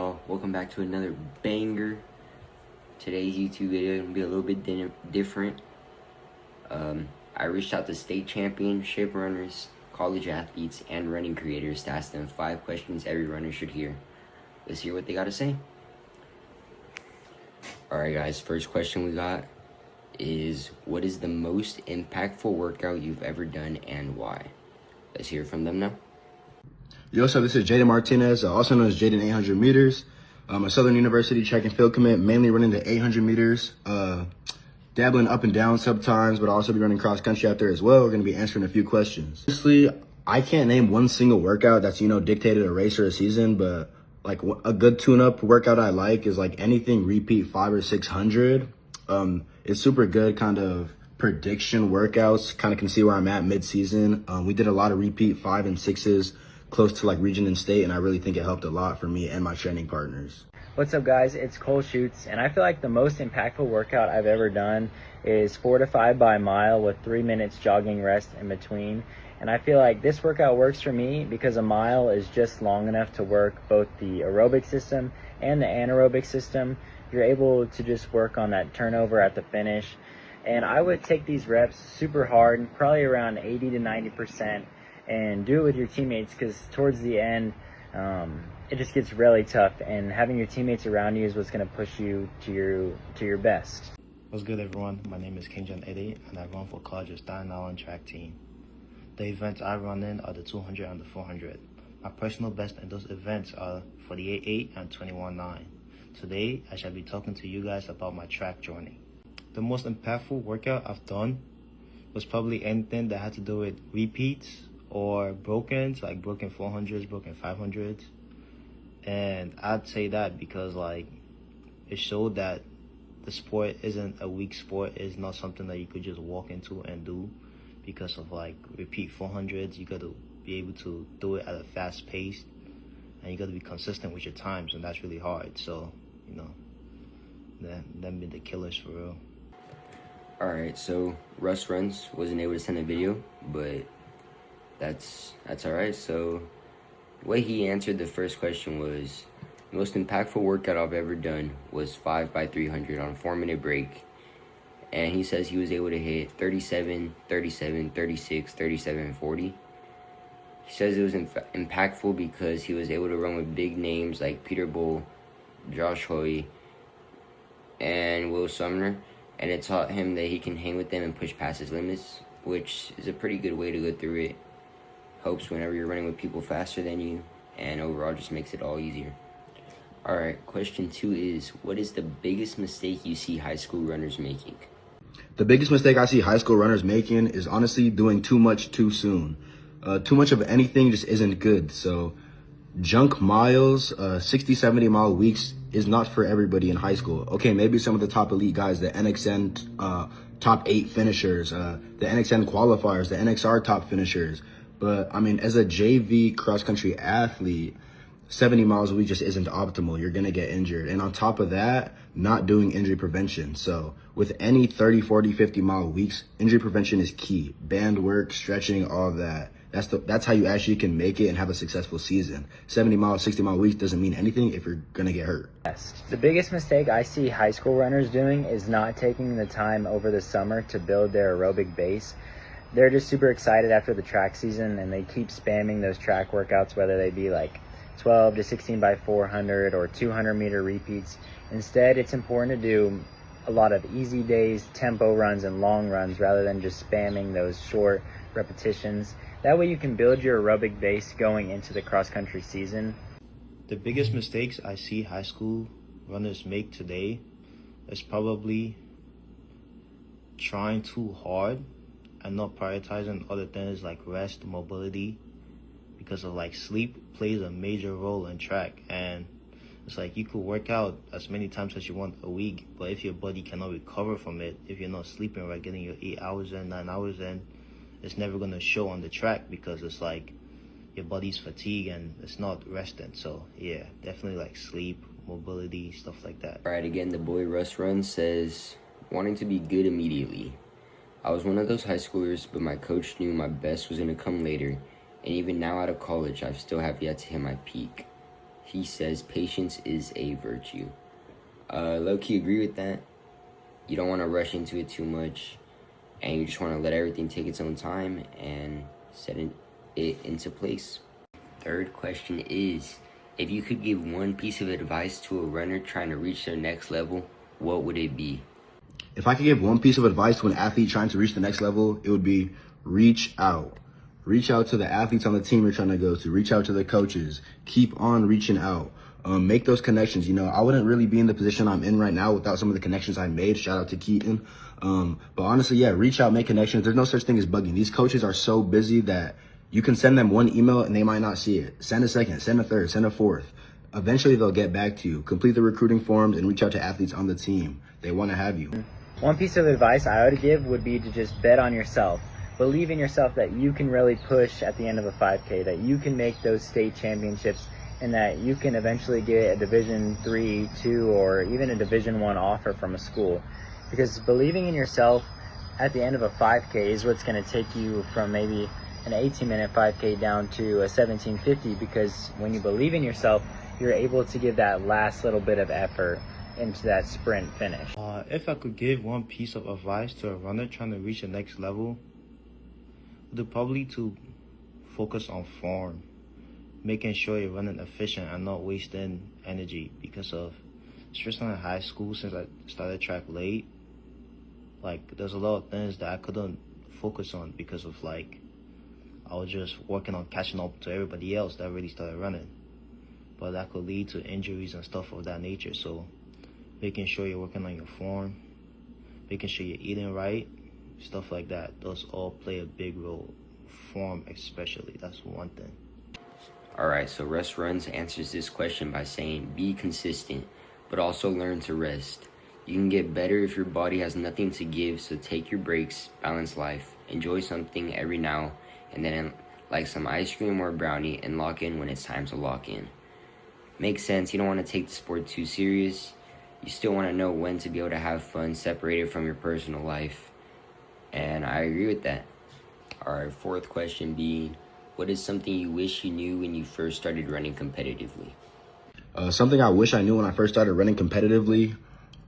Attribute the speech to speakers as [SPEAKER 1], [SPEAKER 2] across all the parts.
[SPEAKER 1] y'all? Welcome back to another banger. Today's YouTube video is gonna be a little bit different. I reached out to state championship runners, college athletes, and running creators to ask them 5 questions every runner should hear. Let's hear what they gotta say. Alright guys, first question we got is, what is the most impactful workout you've ever done and why? Let's hear from them now.
[SPEAKER 2] Yo, so this is Jaden Martinez, also known as Jaden 800 meters. I'm a Southern University track and field commit, mainly running the 800 meters, dabbling up and down sometimes, but I'll also be running cross country out there as well. We're going to be answering a few questions. Honestly, I can't name one single workout that's, dictated a race or a season, but like a good tune-up workout I like is like anything repeat 500 or 600. It's super good kind of prediction workouts, kind of can see where I'm at mid-season. We did a lot of repeat 5 and 6s close to like region and state, and I really think it helped a lot for me and my training partners.
[SPEAKER 3] What's up guys, it's Cole Schutz, and I feel like the most impactful workout I've ever done is 4 to 5 by mile with 3 minutes jogging rest in between. And I feel like this workout works for me because a mile is just long enough to work both the aerobic system and the anaerobic system. You're able to just work on that turnover at the finish. And I would take these reps super hard, probably around 80 to 90%, and do it with your teammates, because towards the end, it just gets really tough, and having your teammates around you is what's going to push you to your best.
[SPEAKER 4] What's good, everyone? My name is Kenjan Eddie, and I run for College's Staten Island track team. The events I run in are the 200 and the 400. My personal best in those events are 48.8 and 21.9. Today, I shall be talking to you guys about my track journey. The most impactful workout I've done was probably anything that had to do with repeats or brokens, like broken 400s, broken 500s. And I'd say that because it showed that the sport isn't a weak sport. It's not something that you could just walk into and do. Because of repeat 400s, you got to be able to do it at a fast pace, and you got to be consistent with your times, and that's really hard. So them been the killers for real.
[SPEAKER 1] Alright, so Russ Runs wasn't able to send a video, but that's alright. So the way he answered the first question was, the most impactful workout I've ever done was 5 by 300 on a 4-minute break. And he says he was able to hit 37, 37, 36, 37, and 40. He says it was impactful because he was able to run with big names like Peter Bull, Josh Hoy, and Will Sumner. And it taught him that he can hang with them and push past his limits, which is a pretty good way to go through it. Helps whenever you're running with people faster than you, and overall just makes it all easier. Alright, question 2 is, what is the biggest mistake you see high school runners making?
[SPEAKER 2] The biggest mistake I see high school runners making is honestly doing too much too soon. Too much of anything just isn't good. So junk miles, 60, 70 mile weeks is not for everybody in high school. Okay, maybe some of the top elite guys, the NXN top 8 finishers, the NXN qualifiers, the NXR top finishers. But I mean, as a JV cross country athlete, 70 miles a week just isn't optimal. You're going to get injured. And on top of that, not doing injury prevention. So with any 30, 40, 50 mile weeks, injury prevention is key. Band work, stretching, all of that. That's how you actually can make it and have a successful season. 70 mile, 60 mile weeks doesn't mean anything if you're going to get hurt.
[SPEAKER 3] The biggest mistake I see high school runners doing is not taking the time over the summer to build their aerobic base. They're just super excited after the track season, and they keep spamming those track workouts, whether they be 12 to 16 by 400 or 200 meter repeats. Instead, it's important to do a lot of easy days, tempo runs, and long runs rather than just spamming those short repetitions. That way you can build your aerobic base going into the cross-country season.
[SPEAKER 4] The biggest mistakes I see high school runners make today is probably trying too hard and not prioritizing other things like rest, mobility, because of sleep plays a major role in track. And it's you could work out as many times as you want a week, but if your body cannot recover from it, if you're not sleeping right, getting your 8 hours in, 9 hours in, it's never going to show on the track, because it's your body's fatigued and it's not resting. So yeah, definitely sleep, mobility, stuff like that.
[SPEAKER 1] Alright, again, the boy Russ Run says, wanting to be good immediately. I was one of those high schoolers, but my coach knew my best was going to come later, and even now out of college, I still have yet to hit my peak. He says patience is a virtue. Low-key agree with that. You don't want to rush into it too much, and you just want to let everything take its own time and set it into place. Third question is, if you could give one piece of advice to a runner trying to reach their next level, what would it be?
[SPEAKER 2] If I could give one piece of advice to an athlete trying to reach the next level, it would be reach out. Reach out to the athletes on the team you're trying to go to. Reach out to the coaches. Keep on reaching out. Make those connections. You know, I wouldn't really be in the position I'm in right now without some of the connections I made. Shout out to Keaton. But honestly, yeah, reach out, make connections. There's no such thing as bugging. These coaches are so busy that you can send them one email and they might not see it. Send a second, send a third, send a fourth. Eventually, they'll get back to you. Complete the recruiting forms and reach out to athletes on the team. They want to have you.
[SPEAKER 3] One piece of advice I would give would be to just bet on yourself. Believe in yourself that you can really push at the end of a 5K, that you can make those state championships, and that you can eventually get a Division III, II, or even a Division I offer from a school. Because believing in yourself at the end of a 5K is what's going to take you from maybe an 18-minute 5K down to a 17:50, because when you believe in yourself, you're able to give that last little bit of effort into that sprint finish.
[SPEAKER 4] If I could give one piece of advice to a runner trying to reach the next level, it would probably to focus on form, making sure you're running efficient and not wasting energy. Because of, especially in high school, since I started track late, like there's a lot of things that I couldn't focus on because of like I was just working on catching up to everybody else that really started running. But that could lead to injuries and stuff of that nature. So making sure you're working on your form, making sure you're eating right, stuff like that, those all play a big role. Form especially, that's one thing.
[SPEAKER 1] Alright, so Russ Runs answers this question by saying, be consistent, but also learn to rest. You can get better if your body has nothing to give, so take your breaks, balance life, enjoy something every now and then, like some ice cream or brownie, and lock in when it's time to lock in. Makes sense, you don't want to take the sport too serious. You still want to know when to be able to have fun separated from your personal life. And I agree with that. Alright, fourth question being, what is something you wish you knew when you first started running competitively?
[SPEAKER 2] Something I wish I knew when I first started running competitively,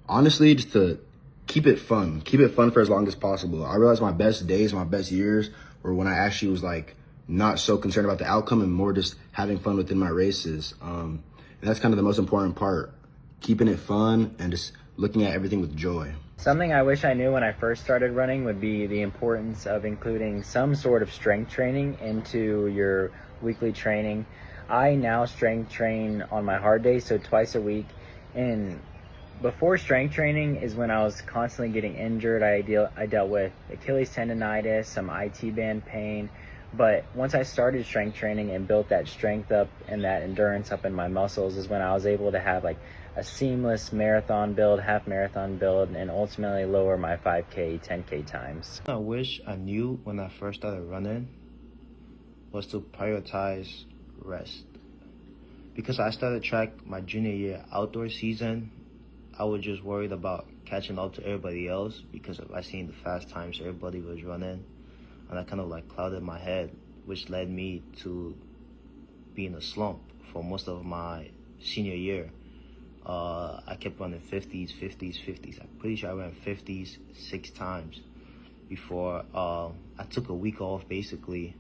[SPEAKER 2] honestly, just to keep it fun. Keep it fun for as long as possible. I realized my best days, my best years were when I actually was like not so concerned about the outcome and more just having fun within my races. And that's kind of the most important part. Keeping it fun and just looking at everything with joy.
[SPEAKER 3] Something I wish I knew when I first started running would be the importance of including some sort of strength training into your weekly training. I now strength train on my hard days, so twice a week. And before strength training is when I was constantly getting injured. I dealt with Achilles tendonitis, some IT band pain. But once I started strength training and built that strength up and that endurance up in my muscles is when I was able to have like a seamless marathon build, half marathon build, and ultimately lower my 5K, 10K times.
[SPEAKER 4] I wish I knew when I first started running was to prioritize rest. Because I started track my junior year outdoor season, I was just worried about catching up to everybody else because I seen the fast times everybody was running. And that kind of like clouded my head, which led me to be in a slump for most of my senior year. I kept running 50s. I'm pretty sure I ran 50s 6 times before I took a week off basically,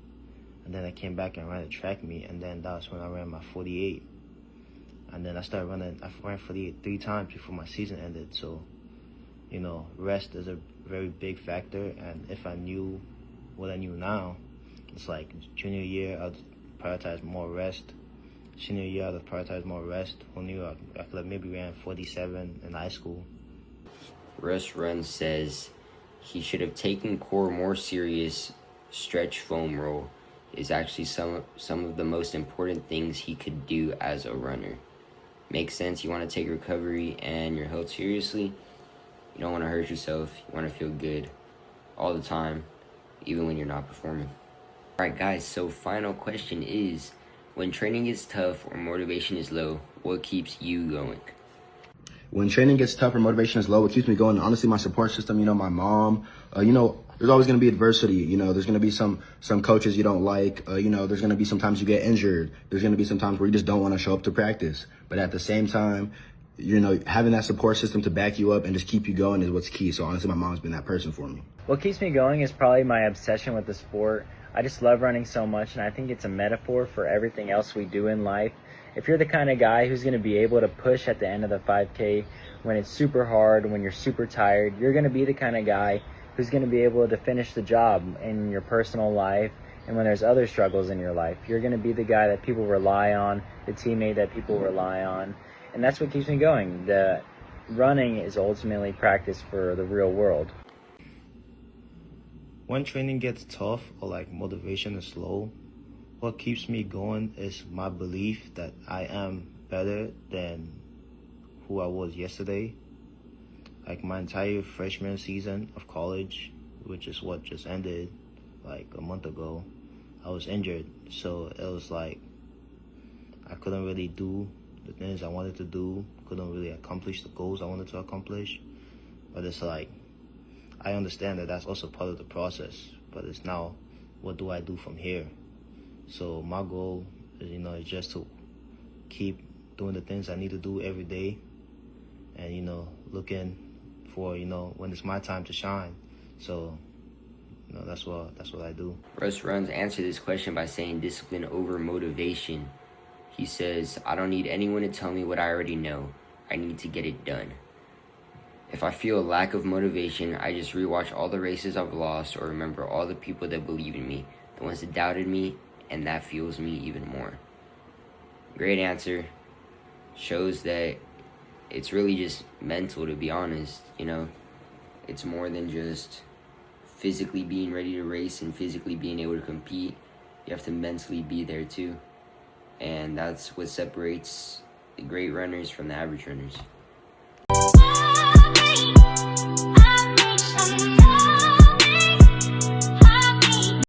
[SPEAKER 4] and then I came back and ran a track meet, and then that's when I ran my 48. And then I ran 48 3 times before my season ended. So, you know, rest is a very big factor, and if I knew what I knew now, it's like junior year I'd prioritize more rest. Senior year I'd prioritize more rest. Who knew I could have maybe ran 47 in high school.
[SPEAKER 1] Russ Run says he should have taken core more serious. Stretch foam roll is actually some of the most important things he could do as a runner. Makes sense, you want to take recovery and your health seriously. You don't want to hurt yourself. You want to feel good all the time, even when you're not performing. Alright guys, so final question is, when training gets tough or motivation is low, what keeps you going?
[SPEAKER 2] When training gets tough or motivation is low, what keeps me going, honestly, my support system, my mom. there's always going to be adversity. You know, there's going to be some coaches you don't like. You know, there's going to be sometimes you get injured. There's going to be some times where you just don't want to show up to practice. But at the same time, you know, having that support system to back you up and just keep you going is what's key. So honestly, my mom's been that person for me.
[SPEAKER 3] What keeps me going is probably my obsession with the sport. I just love running so much, and I think it's a metaphor for everything else we do in life. If you're the kind of guy who's going to be able to push at the end of the 5K when it's super hard, when you're super tired, you're going to be the kind of guy who's going to be able to finish the job in your personal life. And when there's other struggles in your life, you're going to be the guy that people rely on, the teammate that people rely on. And that's what keeps me going. The running is ultimately practice for the real world.
[SPEAKER 4] When training gets tough or like motivation is low, what keeps me going is my belief that I am better than who I was yesterday. Like my entire freshman season of college, which is what just ended like a month ago, I was injured. So it was like I couldn't really do the things I wanted to do, couldn't really accomplish the goals I wanted to accomplish. But it's like, I understand that that's also part of the process, but it's now, what do I do from here? So my goal is, is just to keep doing the things I need to do every day and, looking for, when it's my time to shine. So, that's what I do.
[SPEAKER 1] Russ Runs answered this question by saying discipline over motivation. He says, I don't need anyone to tell me what I already know. I need to get it done. If I feel a lack of motivation, I just rewatch all the races I've lost or remember all the people that believe in me, the ones that doubted me, and that fuels me even more. Great answer. Shows that it's really just mental, to be honest. It's more than just physically being ready to race and physically being able to compete. You have to mentally be there too. And that's what separates the great runners from the average runners.